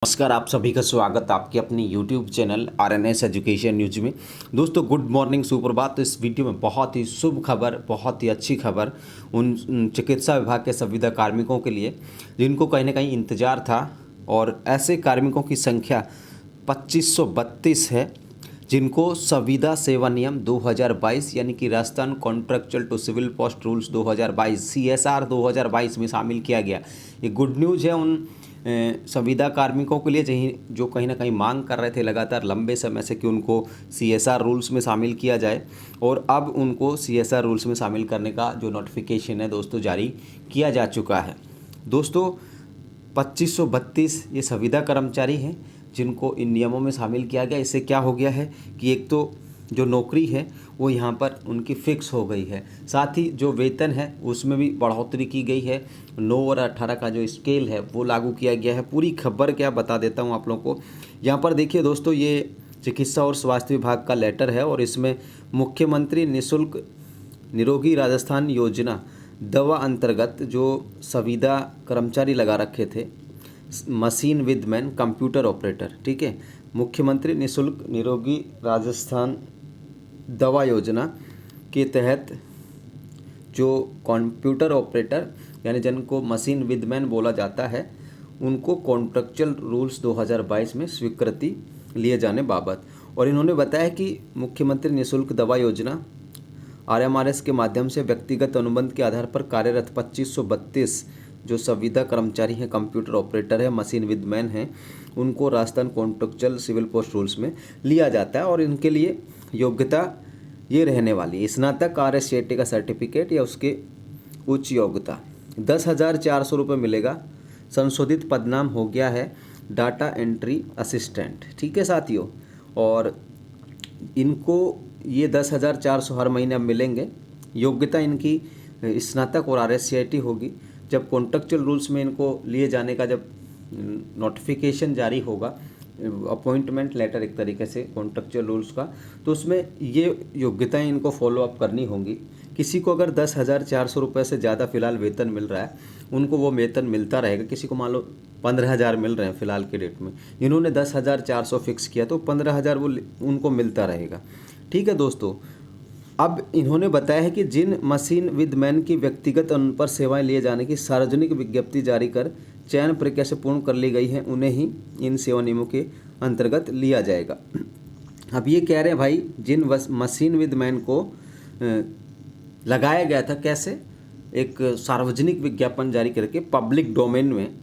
नमस्कार, आप सभी का स्वागत आपके अपनी YouTube channel RNS education news में। दोस्तों गुड मॉर्निंग, सुप्रभात। तो इस वीडियो में बहुत ही शुभ खबर, बहुत ही अच्छी खबर उन चिकित्सा विभाग के संविदा कार्मिकों के लिए जिनको कहीं ना कहीं इंतजार था। और ऐसे कार्मिकों की संख्या 2532 है जिनको संविदा सेवा नियम 2022 यानी कि Rajasthan contractual to civil post rules 2022 CSR 2022 में शामिल किया गया। ये गुड न्यूज़ है उन संविदा कार्मिकों के लिए जो कहीं ना कहीं मांग कर रहे थे लगातार लंबे समय से कि उनको CSR रूल्स में शामिल किया जाए। और अब उनको CSR रूल्स में शामिल करने का जो नोटिफिकेशन है दोस्तों जारी किया जा चुका है। दोस्तों 2532 ये संविदा कर्मचारी हैं जिनको इन नियमों में शामिल किया गया। इससे क्या हो गया है कि एक तो जो नौकरी है वो यहाँ पर उनकी फ़िक्स हो गई है, साथ ही जो वेतन है उसमें भी बढ़ोतरी की गई है। 9 और 18 का जो स्केल है वो लागू किया गया है। पूरी खबर क्या बता देता हूँ आप लोगों को। यहाँ पर देखिए दोस्तों, ये चिकित्सा और स्वास्थ्य विभाग का लेटर है और इसमें मुख्यमंत्री निःशुल्क निरोगी राजस्थान योजना दवा अंतर्गत जो संविदा कर्मचारी लगा रखे थे, machine with man, computer operator, ठीक है, मुख्यमंत्री निःशुल्क निरोगी राजस्थान दवा योजना के तहत जो कंप्यूटर ऑपरेटर यानी जिनको मशीन विद मैन बोला जाता है उनको कॉन्ट्रेक्चुअल रूल्स 2022 में स्वीकृति लिए जाने बाबत। और इन्होंने बताया कि मुख्यमंत्री निःशुल्क दवा योजना RMRS के माध्यम से व्यक्तिगत अनुबंध के आधार पर कार्यरत 2532 जो संविदा कर्मचारी हैं, कंप्यूटर ऑपरेटर है, मशीन विद मैन हैं, उनको Rajasthan contractual civil post rules में लिया जाता है। और इनके लिए योग्यता ये रहने वाली है स्नातक RSCT का सर्टिफिकेट या उसके उच्च योग्यता। 10,400 रुपये मिलेगा। संशोधित पदनाम हो गया है डाटा एंट्री असिस्टेंट, ठीक है साथियों। और इनको ये 10,400 हर महीने अब मिलेंगे। योग्यता इनकी स्नातक और RSCT होगी। जब कॉन्ट्रेक्चुअल रूल्स में इनको लिए जाने का जब नोटिफिकेशन जारी होगा, अपॉइंटमेंट लेटर एक तरीके से कॉन्ट्रेक्चुअल रूल्स का, तो उसमें ये योग्यताएं इनको फॉलो अप करनी होंगी। किसी को अगर 10,400 रुपये से ज़्यादा फिलहाल वेतन मिल रहा है उनको वो वेतन मिलता रहेगा। किसी को मान लो 15,000 मिल रहे हैं फिलहाल के डेट में, इन्होंने 10,400 फिक्स किया तो 15,000 वो उनको मिलता रहेगा, ठीक है दोस्तों। अब इन्होंने बताया है कि जिन मशीन विद मैन की व्यक्तिगत अनुबंध पर सेवाएं लिए जाने की सार्वजनिक विज्ञप्ति जारी कर चयन प्रक्रिया से पूर्ण कर ली गई है उन्हें ही इन सेवा नियमों के अंतर्गत लिया जाएगा। अब ये कह रहे हैं भाई, जिन मशीन विद मैन को लगाया गया था, कैसे, एक सार्वजनिक विज्ञापन जारी करके पब्लिक डोमेन में,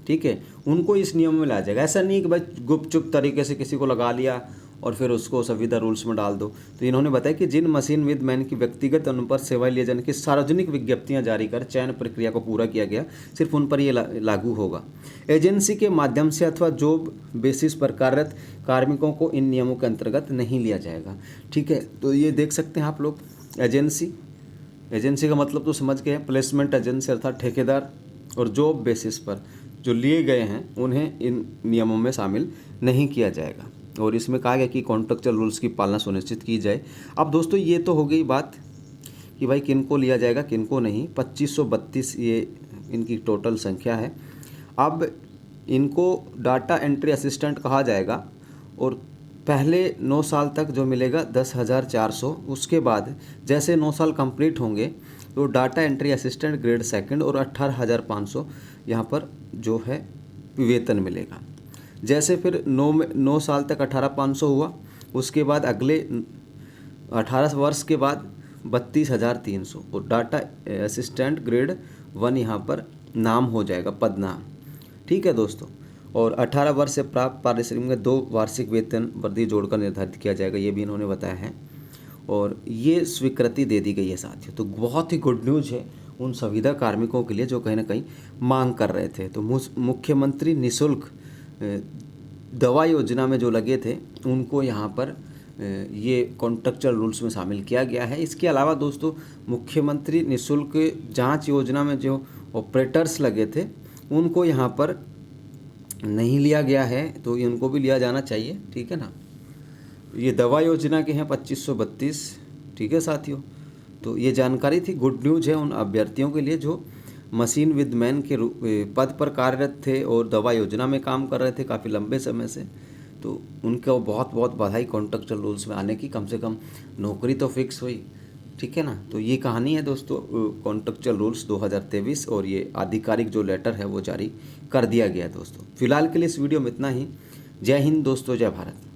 ठीक है, उनको इस नियम में लाया जाएगा। ऐसा नहीं कि भाई गुपचुप तरीके से किसी को लगा लिया और फिर उसको संविदा रूल्स में डाल दो। तो इन्होंने बताया कि जिन मशीन विद मैन की व्यक्तिगत अनुबंध पर सेवाएं लिए जाने की सार्वजनिक विज्ञप्तियां जारी कर चयन प्रक्रिया को पूरा किया गया, सिर्फ उन पर ये लागू होगा। एजेंसी के माध्यम से अथवा जॉब बेसिस पर कार्यरत कार्मिकों को इन नियमों के अंतर्गत नहीं लिया जाएगा, ठीक है। तो ये देख सकते हैं आप लोग, एजेंसी का मतलब तो समझ गए, प्लेसमेंट एजेंसी अर्थात ठेकेदार, और जॉब बेसिस पर जो लिए गए हैं उन्हें इन नियमों में शामिल नहीं किया जाएगा। और इसमें कहा गया कि कॉन्ट्रेक्चुअल रूल्स की पालना सुनिश्चित की जाए। अब दोस्तों ये तो हो गई बात कि भाई किनको लिया जाएगा किनको नहीं। 2532 ये इनकी टोटल संख्या है। अब इनको डाटा एंट्री असिस्टेंट कहा जाएगा और पहले 9 साल तक जो मिलेगा 10,400। उसके बाद जैसे 9 साल कंप्लीट होंगे तो data entry assistant grade second और 18,500 यहाँ पर जो है वेतन मिलेगा। जैसे फिर 9 साल तक 18,500 हुआ, उसके बाद अगले 18 वर्ष के बाद 32,300 और डाटा असिस्टेंट ग्रेड 1 यहाँ पर नाम हो जाएगा, पद नाम, ठीक है दोस्तों। और 18 वर्ष से प्राप्त पारिश्रमिक में 2 वार्षिक वेतन वृद्धि जोड़कर निर्धारित किया जाएगा, ये भी इन्होंने बताया है। और ये स्वीकृति दे दी गई है साथियों। तो बहुत ही गुड न्यूज़ है उन संविदा कार्मिकों के लिए जो कहीं ना कहीं मांग कर रहे थे। तो मुख्यमंत्री निःशुल्क दवा योजना में जो लगे थे उनको यहाँ पर ये कॉन्ट्रेक्चुअल रूल्स में शामिल किया गया है। इसके अलावा दोस्तों मुख्यमंत्री निःशुल्क जांच योजना में जो ऑपरेटर्स लगे थे उनको यहाँ पर नहीं लिया गया है, तो इनको भी लिया जाना चाहिए, ठीक है ना। ये दवा योजना के हैं 2532, ठीक है साथियों। तो ये जानकारी थी, गुड न्यूज़ है उन अभ्यर्थियों के लिए जो मशीन विद मैन के पद पर कार्यरत थे और दवा योजना में काम कर रहे थे काफ़ी लंबे समय से। तो उनको बहुत बहुत बधाई कॉन्ट्रेक्चुअल रूल्स में आने की, कम से कम नौकरी तो फिक्स हुई। ठीक है ना। तो ये कहानी है दोस्तों कॉन्ट्रेक्चुअल रूल्स 2023, और ये आधिकारिक जो लेटर है वो जारी कर दिया गया है दोस्तों। फिलहाल के लिए इस वीडियो में इतना ही। जय हिंद दोस्तों, जय भारत।